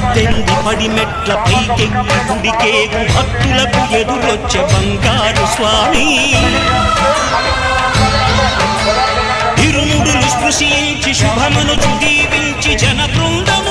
పద్దెనిమిది పడి మెట్ల పైకెక్కి గుడికేగు భక్తులకు ఎదురొచ్చే బంగారు స్వామి ఇరుముడులు స్పృశించి శుభమును దీవించి జన బృందము